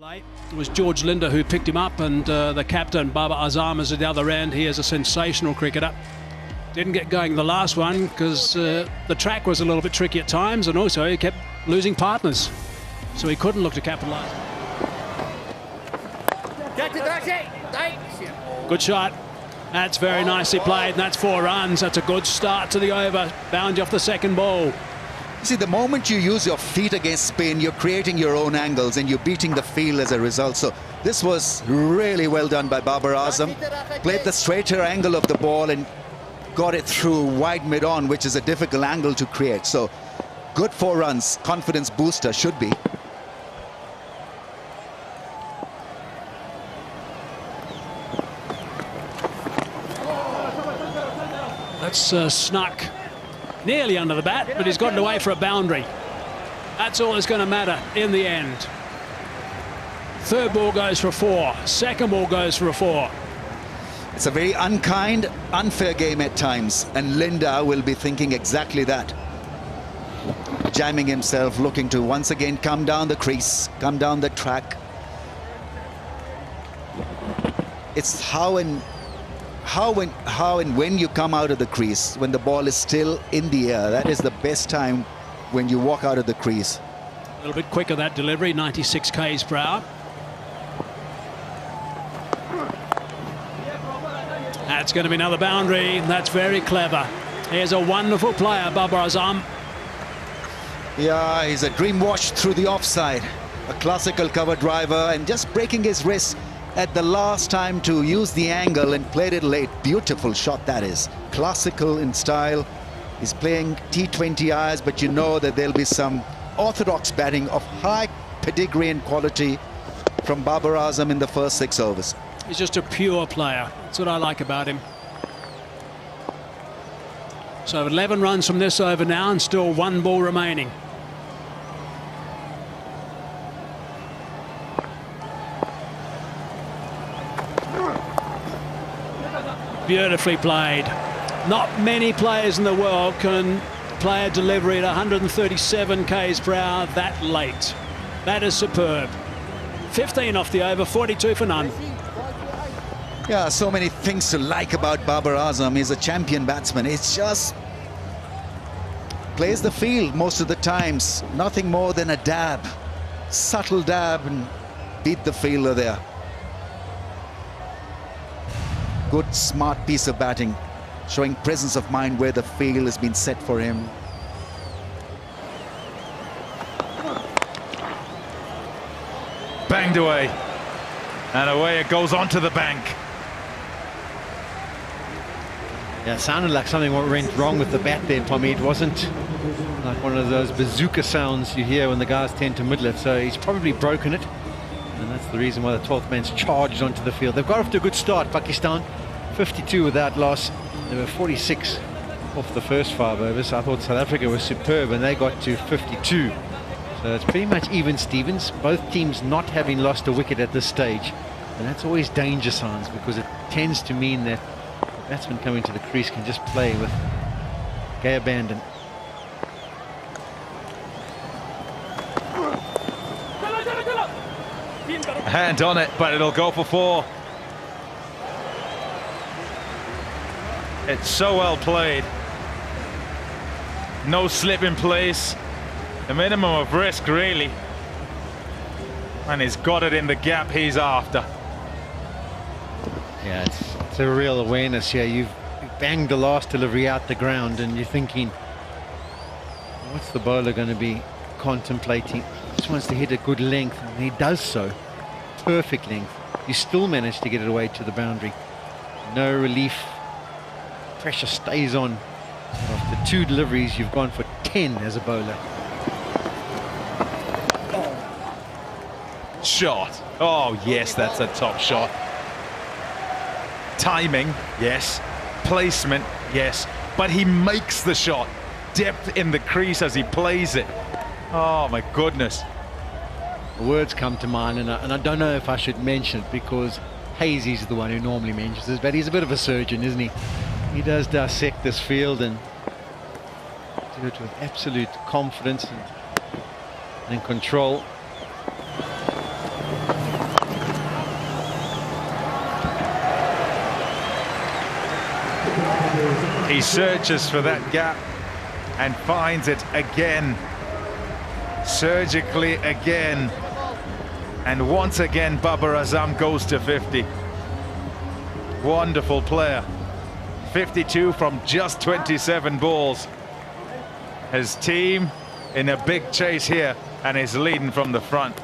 It was George Linder who picked him up, and the captain, Baba Azam, is at the other end. He is a sensational cricketer. Didn't get going the last one because the track was a little bit tricky at times, and also he kept losing partners, so he couldn't look to capitalise. Good shot. That's very nicely played, and that's 4 runs. That's a good start to the over. Bound you off the second ball. See, the moment you use your feet against spin, you're creating your own angles and you're beating the field as a result. So this was really well done by Babar Azam. Played the straighter angle of the ball and got it through wide mid-on, which is a difficult angle to create. So good 4 runs, confidence booster should be. That's snuck nearly under the bat, but he's gotten away for a boundary. That's all that's going to matter in the end. Third ball goes for a 4. Second ball goes for a 4. It's a very unkind, unfair game at times, and Linda will be thinking exactly that. Jamming himself, looking to once again come down the crease, come down the track. It's how and when you come out of the crease, when the ball is still in the air. That is the best time when you walk out of the crease. A little bit quicker that delivery, 96 k's per hour. That's going to be another boundary. That's very clever. Here's a wonderful player, Babar Azam. Yeah, he's a dream watch through the offside. A classical cover driver, and just breaking his wrist at the last time to use the angle and played it late. Beautiful shot that is. Classical in style. He's playing T20 Is, but you know that there'll be some orthodox batting of high pedigree and quality from Babar Azam in the first 6 overs. He's just a pure player. That's what I like about him. So 11 runs from this over now, and still 1 ball remaining. Beautifully played. Not many players in the world can play a delivery at 137 k's per hour that late. That is superb. 15 off the over, 42 for none. Yeah, so many things to like about Babar Azam. He's a champion batsman. It's just plays the field most of the times. Nothing more than a dab, subtle dab, and beat the fielder there. Good, smart piece of batting, showing presence of mind where the field has been set for him. Banged away, and away it goes onto the bank. Yeah, it sounded like something went wrong with the bat there for me. It wasn't like one of those bazooka sounds you hear when the guys tend to middle it, so he's probably broken it. And that's the reason why the 12th man's charged onto the field. They've got off to a good start, Pakistan. 52 without loss. They were 46 off the first 5 overs. I thought South Africa was superb, and they got to 52. So it's pretty much even Stevens. Both teams not having lost a wicket at this stage. And that's always danger signs, because it tends to mean that the batsman coming to the crease can just play with gay abandon. A hand on it, but it'll go for 4. It's so well played. No slip in place. A minimum of risk, really. And he's got it in the gap he's after. Yeah, it's a real awareness here. You've banged the last delivery out the ground, and you're thinking, what's the bowler going to be contemplating? He just wants to hit a good length, and he does so. Perfect length. You still manage to get it away to the boundary. No relief. Pressure stays on. After 2 deliveries, you've gone for 10 as a bowler. Shot. Oh, yes, that's a top shot. Timing, yes. Placement, yes. But he makes the shot. Depth in the crease as he plays it. Oh, my goodness. The words come to mind, and I don't know if I should mention it, because Hazy's the one who normally mentions this, but he's a bit of a surgeon, isn't he? He does dissect this field and do it with absolute confidence and control. He searches for that gap and finds it again, surgically again. And once again, Babar Azam goes to 50. Wonderful player. 52 from just 27 balls. His team in a big chase here and is leading from the front.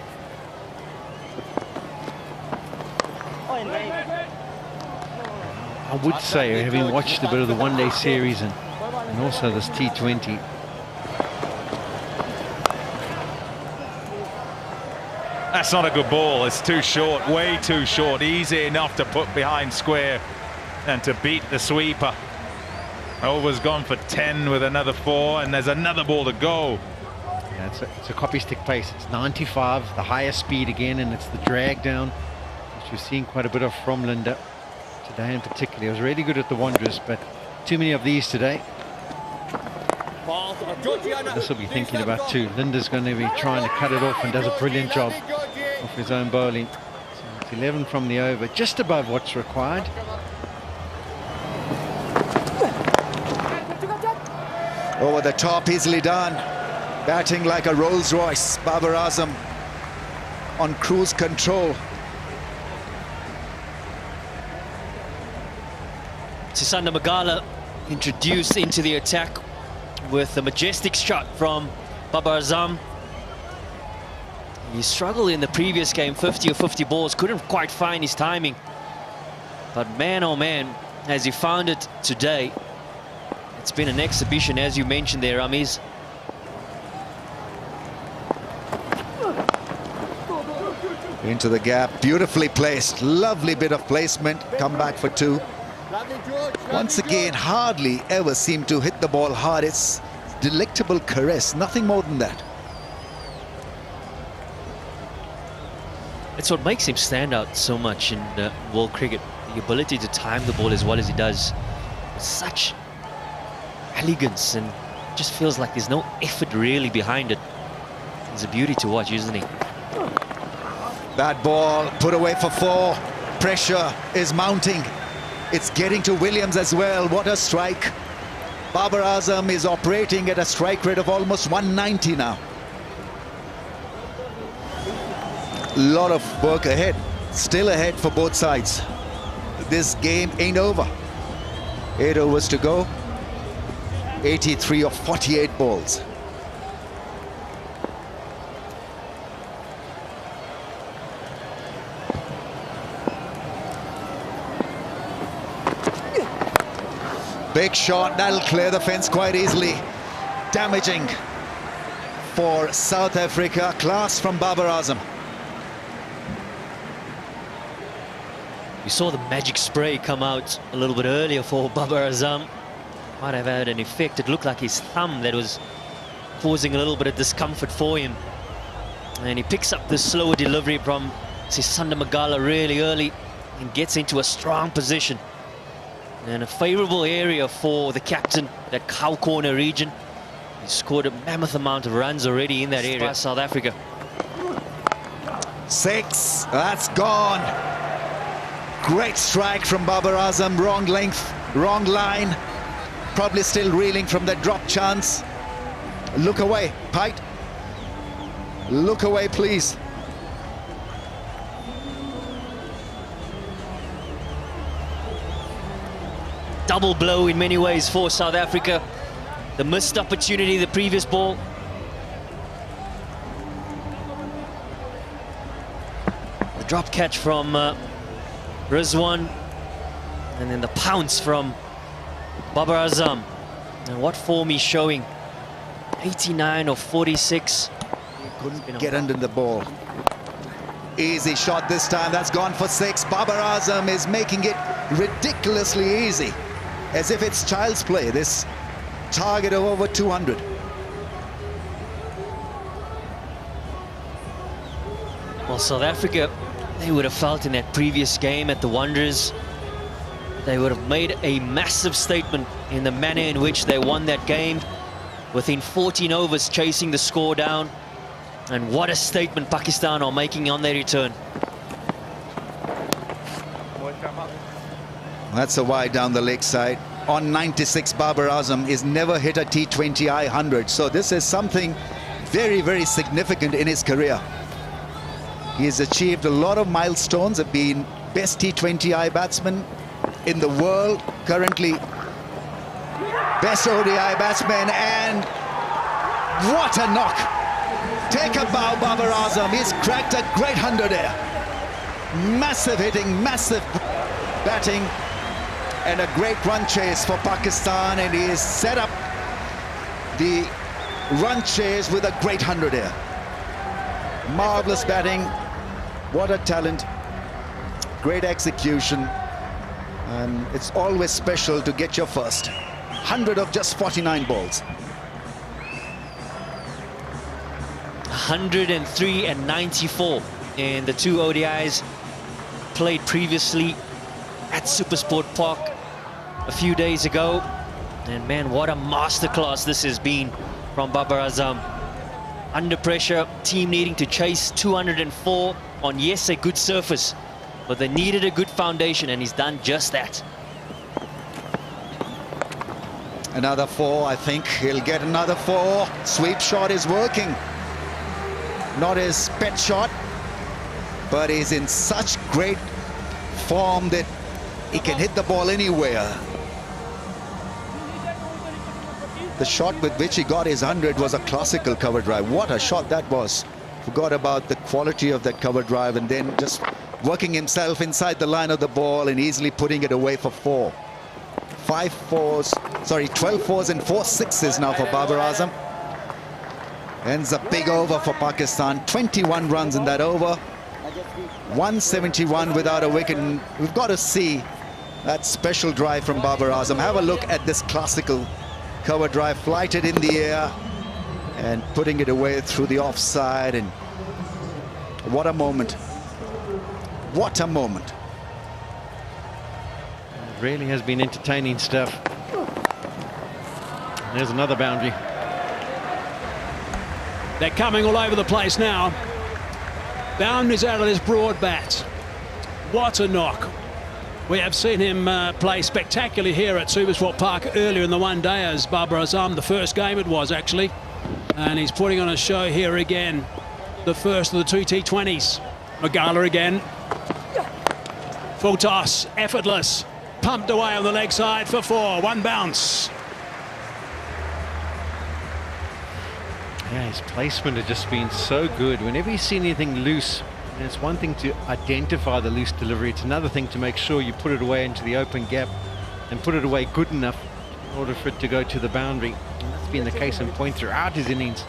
I would say, having watched a bit of the one-day series and also this T20, that's not a good ball. It's too short, way too short. Easy enough to put behind square and to beat the sweeper. Over's gone for 10 with another 4, and there's another ball to go. yeah, it's a copy stick pace. It's 95, the highest speed again, and it's the drag down, which we've seen quite a bit of from Linda today in particular. It was really good at the Wanderers, but too many of these today. This will be thinking about too. Linda's going to be trying to cut it off and does a brilliant job of his own bowling. So it's 11 from the over, just above what's required. Over the top, easily done. Batting like a Rolls Royce. Babar Azam on cruise control. Sisanda Magala introduced into the attack with a majestic shot from Babar Azam. He struggled in the previous game, 50 or 50 balls, couldn't quite find his timing. But man, oh man, has he found it today. It's been an exhibition, as you mentioned there, Ramiz. Into the gap, beautifully placed. Lovely bit of placement. Come back for 2. Once again, hardly ever seem to hit the ball hard. It's delectable caress, nothing more than that. It's what makes him stand out so much in world cricket. The ability to time the ball as well as he does. Such elegance, and just feels like there's no effort really behind it. He's a beauty to watch, isn't he? That ball put away for 4. Pressure is mounting. It's getting to Williams as well. What a strike. Babar Azam is operating at a strike rate of almost 190 now. A lot of work ahead. Still ahead for both sides. This game ain't over. 8 overs to go. 83 of 48 balls. Big shot, that'll clear the fence quite easily. Damaging for South Africa. Class from Babar Azam. We saw the magic spray come out a little bit earlier for Babar Azam. Might have had an effect. It looked like his thumb that was causing a little bit of discomfort for him. And he picks up the slower delivery from Sisanda Magala really early and gets into a strong position. And a favourable area for the captain, that cow corner region. He scored a mammoth amount of runs already in that area. South Africa. 6, that's gone. Great strike from Babar Azam. Wrong length, wrong line. Probably still reeling from that drop chance. Look away, Pite. Look away, please. Double blow in many ways for South Africa. The missed opportunity, the previous ball. The drop catch from Rizwan. And then the pounce from Babar Azam. And what form he's showing. 89 of 46. Couldn't get under the ball. Easy shot this time. That's gone for 6. Babar Azam is making it ridiculously easy. As if it's child's play. This target of over 200. Well, South Africa, they would have felt in that previous game at the Wanderers, they would have made a massive statement in the manner in which they won that game, within 14 overs chasing the score down. And what a statement Pakistan are making on their return. That's a wide down the leg side. on 96, Babar Azam, is never hit a T20I 100. So this is something very, very significant in his career. He has achieved a lot of milestones, have been best T20I batsman in the world, currently best ODI batsman, and what a knock. Take a bow, Babar Azam. He's cracked a great 100 here. Massive hitting, massive batting, and a great run chase for Pakistan, and he has set up the run chase with a great 100 here. Marvelous batting, what a talent, great execution, and it's always special to get your first 100 of just 49 balls. 103 and 94 in the two ODIs played previously at Supersport Park a few days ago. And man, what a masterclass this has been from Babar Azam. Under pressure, team needing to chase 204 on, yes, a good surface, but they needed a good foundation, and he's done just that. Another 4, I think he'll get another 4. Sweep shot is working. Not his pet shot, but he's in such great form that he can hit the ball anywhere. The shot with which he got his 100 was a classical cover drive. What a shot that was. Forgot about the quality of that cover drive, and then just working himself inside the line of the ball and easily putting it away for 4. 12 fours and 4 sixes now for Babar Azam. Ends a big over for Pakistan. 21 runs in that over. 171 without a wicket. And we've got to see that special drive from Babar Azam. Have a look at this classical cover drive, flighted in the air and putting it away through the offside. And what a moment. What a moment. It really has been entertaining stuff. There's another boundary. They're coming all over the place now. Boundaries out of this broad bat. What a knock. We have seen him play spectacularly here at Supersport Park earlier in the one day as Babar Azam, the first game it was actually. And he's putting on a show here again. The first of the two T20s. Magala again. Full toss, effortless. Pumped away on the leg side for 4. 1 bounce. Yeah, his placement has just been so good. Whenever you see anything loose, and it's one thing to identify the loose delivery, it's another thing to make sure you put it away into the open gap and put it away good enough in order for it to go to the boundary. And that's been the case in point throughout his innings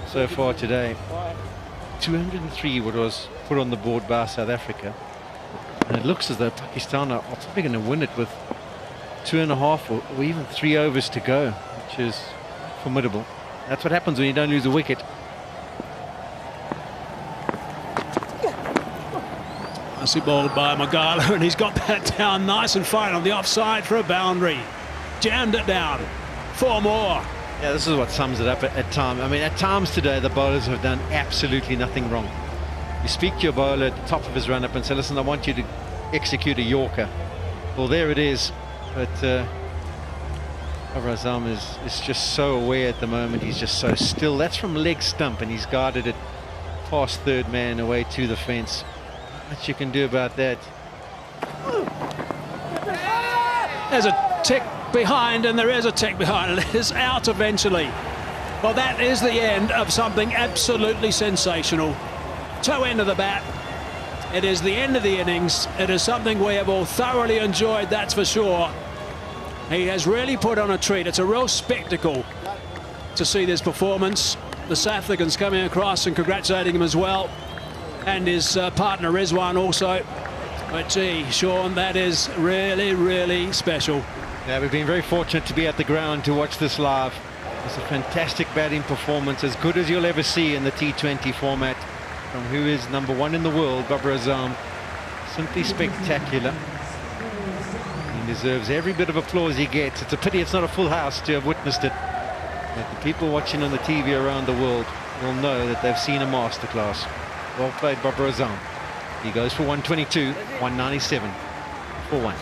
so far today. 203 what was put on the board by South Africa. And it looks as though Pakistan are probably going to win it with 2.5 or even 3 overs to go, which is formidable. That's what happens when you don't lose a wicket. Nicely bowled by Magala, and he's got that down nice and fine on the offside for a boundary. Jammed it down. 4 more. Yeah, this is what sums it up at times. I mean, at times today, the bowlers have done absolutely nothing wrong. You speak to your bowler at the top of his run-up and say, listen, I want you to execute a Yorker. Well, there it is. But Babar Azam is just so aware at the moment. He's just so still. That's from leg stump, and he's guarded it past third man away to the fence. Not much you can do about that. There's a tick behind, and there is a tick behind, and it is out eventually. Well, that is the end of something absolutely sensational. Toe end of the bat. It is the end of the innings. It is something we have all thoroughly enjoyed, that's for sure. He has really put on a treat. It's a real spectacle to see this performance. The South Africans coming across and congratulating him as well, and his partner Rizwan also. But gee, Sean, that is really, really special. Yeah, we've been very fortunate to be at the ground to watch this live. It's a fantastic batting performance, as good as you'll ever see in the T20 format, from who is #1 in the world, Babar Azam. Simply spectacular. He deserves every bit of applause he gets. It's a pity it's not a full house to have witnessed it. But the people watching on the TV around the world will know that they've seen a masterclass. Well played, Babar Azam. He goes for 122, 197 for 1.